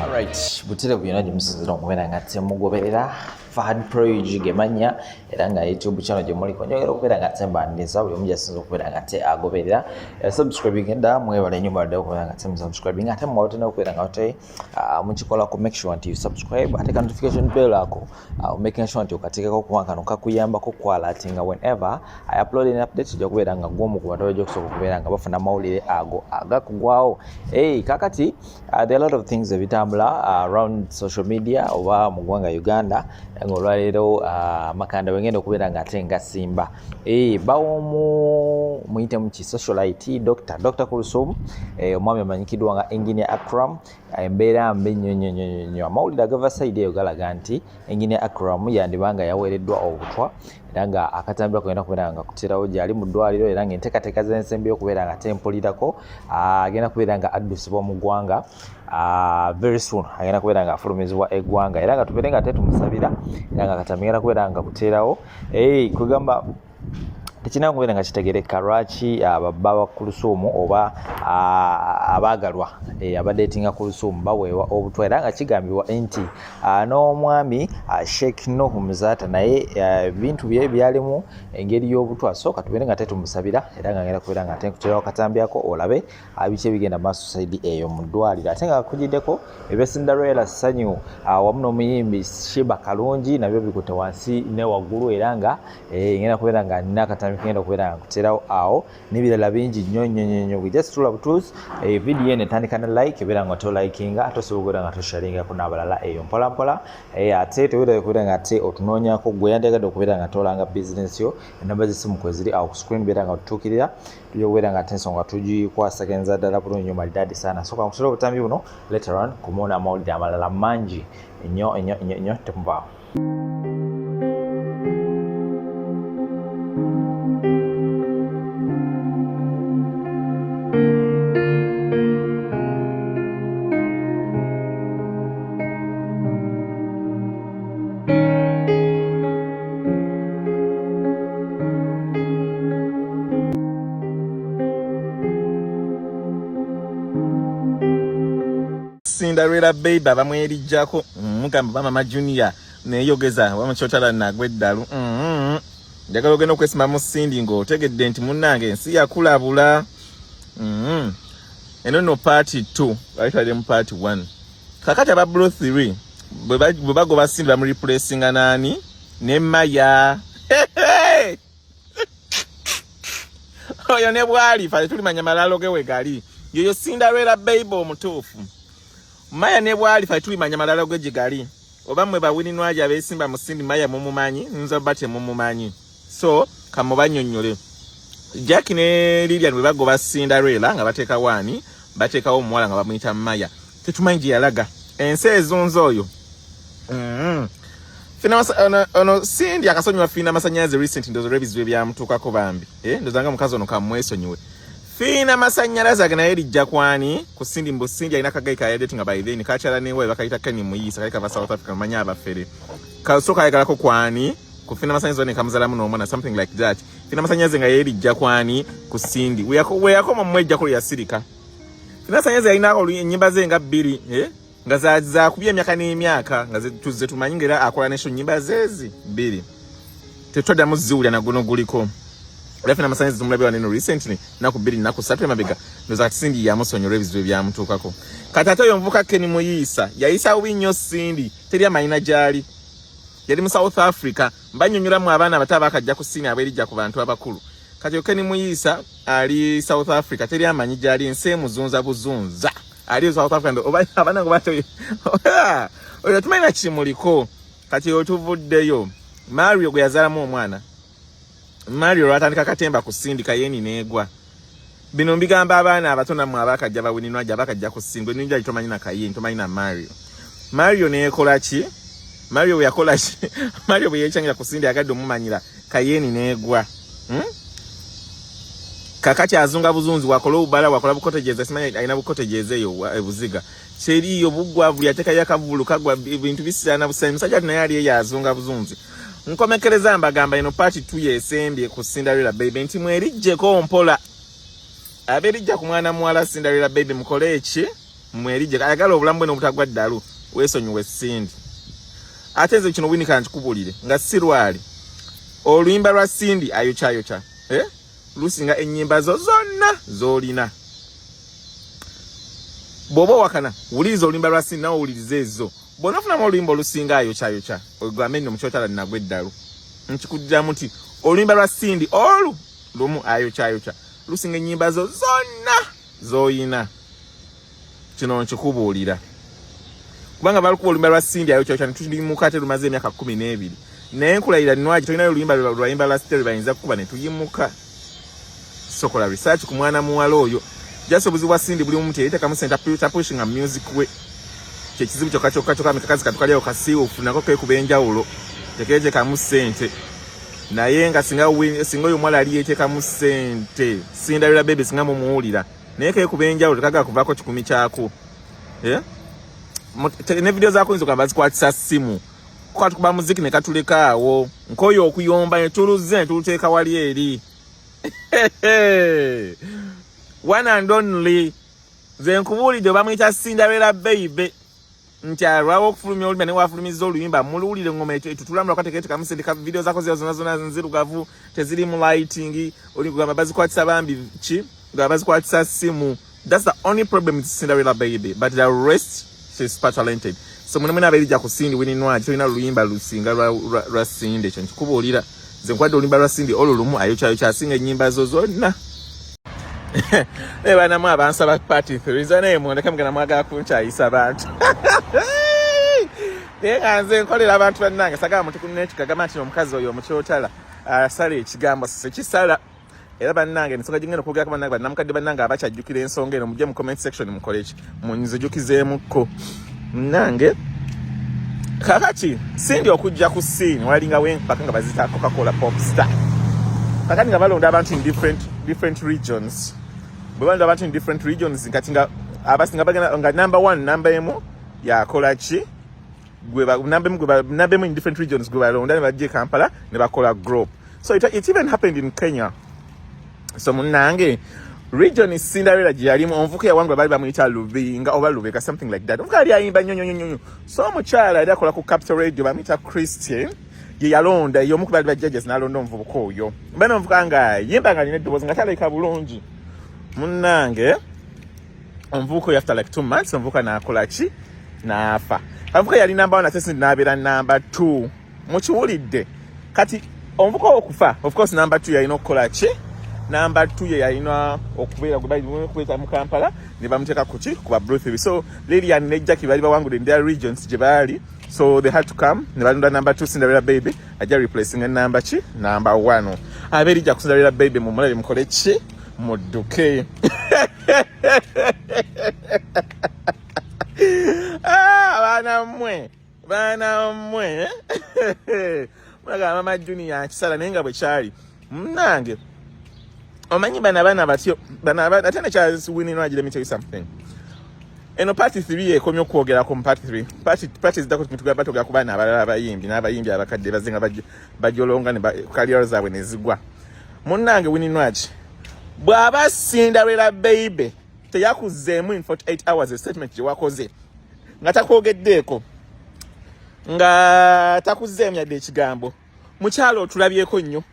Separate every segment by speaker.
Speaker 1: Alright, butire buyina gy'omusinzira okubeera nga temugoberera Fahad Proige gemanya era nga YouTube channel gye muli konjogera okubeera nga tembandiza buli omu gyasinza okubeera nga agoberera subscribing enda mwebale nnyo badde okubeera nga subscribing ate mwawotena okubeera nga ote mukikolako make sure nti you subscribe ate ka notification bell ako making sure nti okateekako kuba kano kakuyambako kwalatinga whenever I upload an update ojja kubeera nga gwomu ku bantu gy'okusobola okubeera nga bafuna mawulire ago agakugwawo. Kakati there are a lot of things ebitambula around social media oba mu ggwanga Uganda ng'olwaleero makanda wengenda okubeera nga ate nga simba bawo muyite mu kisocialite Dr. Kuluthum omwami amanyikiddwa nga engineer Akram embeera mbi nnyo amawulire agava sayidi eyo galaga nti engineer Akram yandibanga yaweereddwa obutwa era nga akatambira kugenda kubeera nga kuterawo gyali mu ddwaliro era ng'enteekateeka z'ensembi okubeera nga tempulirako agenda kubeera nga addusibwa mu ggwanga very soon agenda kubeera nga afulumizibwa eggwanga era nga tubeere nga tetumusabira era nga katambira kubeera nga kuterawo kugamba tekina kubeera nga kitegereka lwaki baba Kuluthum oba abaagalwa abadeetinga Kuluthum baweewa obutwa era nga kigambibwa nti n'omwami Sheikh Nuh Muzata naye ebintu bye byalimu engeri y'obutwa so katubeere nga tetumusabira era nga ngenda kubeera nga ate nkuterawo katambyako olabe biki ebigenda maaso sayidi eyo mu ddwaliro ate nga kugiddeko Cinderella Sanyu wamu n'omuyimbi Shiba Kalungi nabyo bikutte wansi ne waggulu era nga ngenda kubeera nga nina akatambi kugenda okubeera nga kuterawo awo n'ebirala bingi nnyo we just roll up tools video eno etandika ne like ebeera nga tolikinga tosobola nga tosharingako n'abalala eyo mpolampola ate teweera okubeera nga ate otunoonyako gwe yandiyagadde okubeera nga tolanga business yo enamba z'essimu kwe ziri awo ku screen beera nga tutuukirira tujja okubeera nga ate ensonga tugikwasaganyiriza ddala bulungi nnyo malidaadi sana so kankutera obutambi buno later on kumuona amawulire amalala mangi nnyo tekumuvaawo.
Speaker 2: Cinderella baby abamwerijjako mugamba Mama Junior neyogeza wamukyotala nagweddalu njagala ogenda okwesima mu Cindy ng'otegedde nti munnange ensi yakulabula eno no party 2 bayitadde mu party 1 kakati aba bro 3 bwe bagoba Cindy bamureplacinga nani ne Maya oyo ne bwali fale tulimanya malalo ge wegali yoyo Cinderella baby omutuufu Maya ne bwali fa tulimanya malala gwe jigali oba mwe bawininwaje abesimba mu Cindy Maya mumumanyi nzo bate mumumanyi so kamubanyonyole Jack ne Lilian bwe bagoba Cinderella nga bateeka wani bateekawo omuwala nga bamuyita Maya tetumanyi yalaga ensi ezunzo oyo fina ono Cindy akasonywa fina masanyaze recent ndozo reviews byamutukako bambi ndozanga mukazi ono kamwesonyiwe fina masanyalaze agana elijja kwani ku Cindy mbo Cindy alina kagaika ya dating by then kachala newe bakaita Kenny Muyisa kalika ba South Africa manya abafere kasoka yagalako kwani ku fina masanyaze ne kamuzala muno omwana something like that fina masanyaze nga elijja kwani ku Cindy we yakoma mweja ko ya sirika fina masanyaze alina nyimba ze nga 2 nga za kubya emyaka n'emyaka nga tuze tumanyingera akola nesho nyimba zezi 2 tetwada muziwula na guno guliko Lafina masanyaze zumulabe waneno recently naku 2 naku 3 mabega ndoza Cindy ya musonyo reviews byamutukako katato yomvuka Kenny Muyisa yayisa winyo Cindy teri amanyina jali yali mu South Africa mbanyonyura mu abaana bataba akajja ku Cindy aberijja ku bantu abakulu kati Kenny Muyisa ali South Africa teri amanyi jali ensemu zunza buzunza ali South Africa ndo oba abana ngo bato oyo tumaina kimuliko kati otuvuddeyo Mario gwe yazalamu omwana Mario atandika katemba ku Cindy kayeni negwa bino mbigamba abaana abatona mu abakajja bawininwa ajja bakajja ku Cindy ninja itomanyi na kayeni tomanyi na Mario ne ekola ki Mario yakola ki Mario bwe yechangira ku Cindy agadde omumanyira kayeni negwa kakati azunga buzunzi wakola ubala wakola bukotejeze simanyi aina bukotejeze yo ebuziga cheri yo bugwavu yateka yakavulu kagwa ibintu bisana busa musajja naye ali yazunga buzunzi nkomekereza mbagamba ino party 2 yesembye ku Cinderella baby nti mwerijje ko mpola aberijja ku mwana muwala Cinderella baby mukole eki mwerije ayagala obulamu bwe n'obutagwa ddalu weesonyiwe Cindy ate nze kino winika nkikubulire nga sirwali oluyimba lwa Cindy ayokya lusinga ennyimba zo zonna z'olina bw'oba wakana wuliriza oluyimba lwa Cindy nawe wuliriza ezo bw'onafunamu oluyimba olusinga ayokya ogambe nno mukyotala nnagwa eddalu nkikugiramu nti oluyimba lwa Cindy lumu ayokya lusinga ennyimba zo zonna z'oyina kino nkikubuulira kubanga balukuba oluyimba lwa Cindy ayokya netuyimuka ate lumaze emyaka 12 naye nkulayira Nwaagi tolinayo oluyimba lwayimba lwa Cindy bayinza kukuba ne tuyimuka sokola research ku mwana muwala oyo just obuzibu bwa Cindy buli omuntu yayitekamu center pushing a music we kyekizibu kyokka mikakazi katukalyawo kasiiwo ofunako kekuba enjawulo tekeetekamu ssente naye nga singa oyo omwala ali yeetekamu ssente Cinderella baby singa mumuwulira naye kekuba enjawulo tekagala kuvaako kikumi kyako ne video zaako yinza okugamba zikwatisa ssimu kwatukuba muziki ne katuleka awo nkoyo okuyomba ne tuluze ne tuluteeka wali eri one and only nze nkubuulidde bamuyita Cinderella baby nti alwawo okufulumya oluyimba ne wafulumiza oluyimba muluwulire ngoma etutulamula katekeetekamu sente video zaako zonna nzirugavu teziri mu lighting oli kugamba bazikwatisa bambi ki nga bazikwatisa simu. That's the only problem with Cinderella baby, but the rest she's super talented. So muna aberija ku Cindy Winnie Nwaagi tulina luyimba lusinga lwa Cindy kyo nkikubuulira nze nkwadde oluyimba lwa Cindy olulumu ayokya asinga ennyimba zo zonna. Bana mwa abansaba party 3 zane mu ndeka mugana mwagala kunkyayisa abantu. Nze nkolera abantu bannange sagala muntu kunekigagamba nti omukazi oyo omukyotala asala ekigambo sekisala. Era bannange nsonga jingeno kwogera ku bannange bannamukadde bannange abakyajjukira ensonga eno mujje mu comment section mukole ki munzijukizeemuko nange kakati Cindy okujja ku scene walinga wenpaka nga bazita Coca-Cola pop star kakati nga balonda abantu in different regions bwe balonda abantu in different regions kati nga abasinga bagenda nga number 1 number emu yakola ki number emu in different regions gwe balonda ne bajje Kampala ne bakola group. So it even happened in Kenya. So munange region is Cinderella gyalimu onvuka yawangu bali bamuyita Lubinga oba Lubeka something like that. Onvuka ali ayimba nyonyonyonyo. So omukyala ali akola ku Capital Radio bamuyita Christian ye yalonda yo muku bali judges nalonda onvubuka oyo. Mbana onvuka nga yimba nga line dobozi nga taleka bulungi. Munange onvuka after like 2 months onvuka na akola ki na afa. Onvuka yali number 1 atesi nabera number 2. Mukiwulidde. Kati onvuka okufa of course number 2 yalina okukola ki number 2 ye yalina okubeera kubeta mu Kampala ne bamuteeka kuki kuba Bruce. So Lilian ne Jackie bali bawangudde in their regions gye baali, so they had to come ne balonda number 2 Cinderella baby ajja replacing a number 1 abeerija ku Cinderella baby mu mulabe mukole ki mudduke. Bana mmwe mulaga mama Junior akisala naye nga bwe kyali munange omanyi bana batyo ate ne Charles Winnie Nwaagi, let me tell you something. Eno party 3 ekomye okwogera ku party 3 party zidako mitugamba togera ku bana abalala abayimbi abakadde bazinga bajolonga ne career zaabwe ne zigwa. Munnange Winnie Nwaagi bw'aba Cinderella baby teyakuzeemu in 48 hours a statement gye wakoze nga takwogeddeeko nga takuzeemu yadde ekigambo mukyalo otulabyeko nnyo.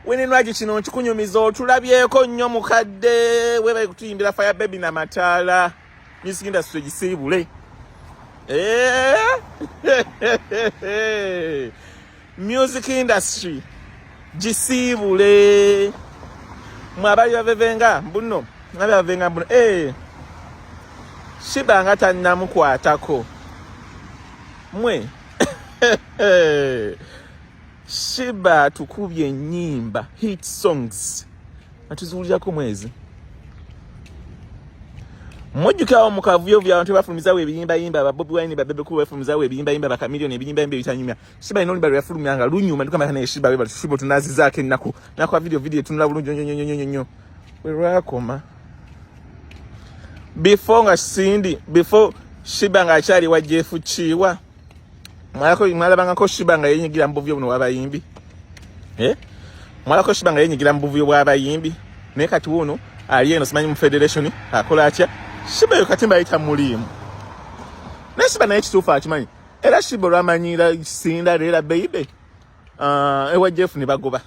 Speaker 2: Winnie Nwaagi kino nkikunyumiza otulabyeko nnyo mukadde weba kutuyimbira Fire Baby na Mataala music industry gisiibule. Music industry gisiibule mwabali bavevenga mbuno Shibanga tannamukwatako mwe Shiba tukubye ennyimba hit songs atuzuulirako mwezi mujjukawo mu kavuyo by'abantu bafulumizawo ebiyimbayimba Bobi Wine babebe ku bafulumizawo ebiyimbayimba bakamiliyoni ebiyimbayimba ebitanyumya. Shiba ino libalo yafulumya nga lunyuma ndikama ne Shiba weba Shiba tunazizaako ennaku nakwa video tunula bulungi nyonyonyonyonyo werakoma before Shiba nga akyali wa Jeff Chiwa mwalabangako Shiba nga yenyigira mu buvuyo buno bw'abayimbi mwalako Shiba nga yenyigira mu buvuyo bw'abayimbi naye kati wuno ali eno simanyi mu federation akola atya Shiba yo katimba ita mulimu. Neshiba na ekituufu akimanyi. Era Shiba lwamanyira Sinda leera baby. Ewa Jeff ne bagoba.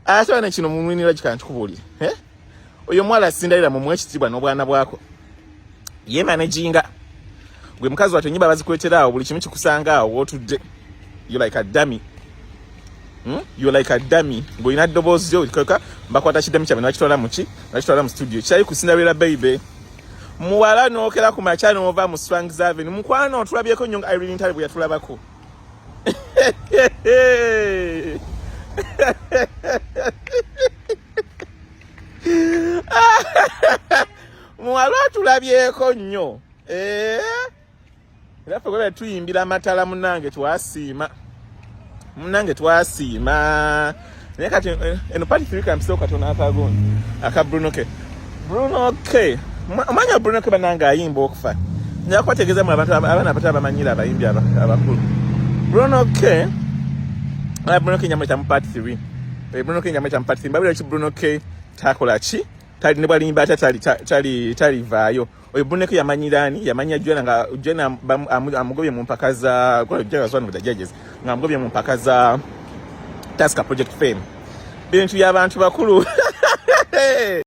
Speaker 2: Ate wana kino mumwinira kikantukubulira. Oyo mwala Sinda leera mumwe ekitibwa n'obwana bwako. Ye managing. Gwe mukazi watu nyiba bazikwetera awo buli kimu kikusanga awo wotudde. You like a dummy. You like a dummy. Ngoina dobozi yo kaka mbakwata kidemi kya nakitwala mu studio. Kyali ku Sinda leera baby. Muwala nokera ku machano ova mu Swangs Avenue. Mukwano otulabyeko nnyo Irene interview yatulabako. Muwala otulabyeko nnyo. Era fwe tuyimbira amatala munange twasiima. Naye kati eno party 3 kampiso katona akagondi. Aka Bruno K. Bruno K. Manya Bruno K bananga ayimba okufa. Nyakwategeza mu abantu abana abataba bamanyira abayimbi abakulu. Bruno K. Bruno K nyameta mu party 3. Bruno K nyameta mu party 3. Babira ki Bruno K takola ki? Tali ne bali mbata tali vayo. Oyo Bruno K yamanya Jena amugobye mu mpaka za kwa judges one of the judges. Ngamugobye mu mpaka za Tasker Project Fame. Bintu y'abantu bakulu.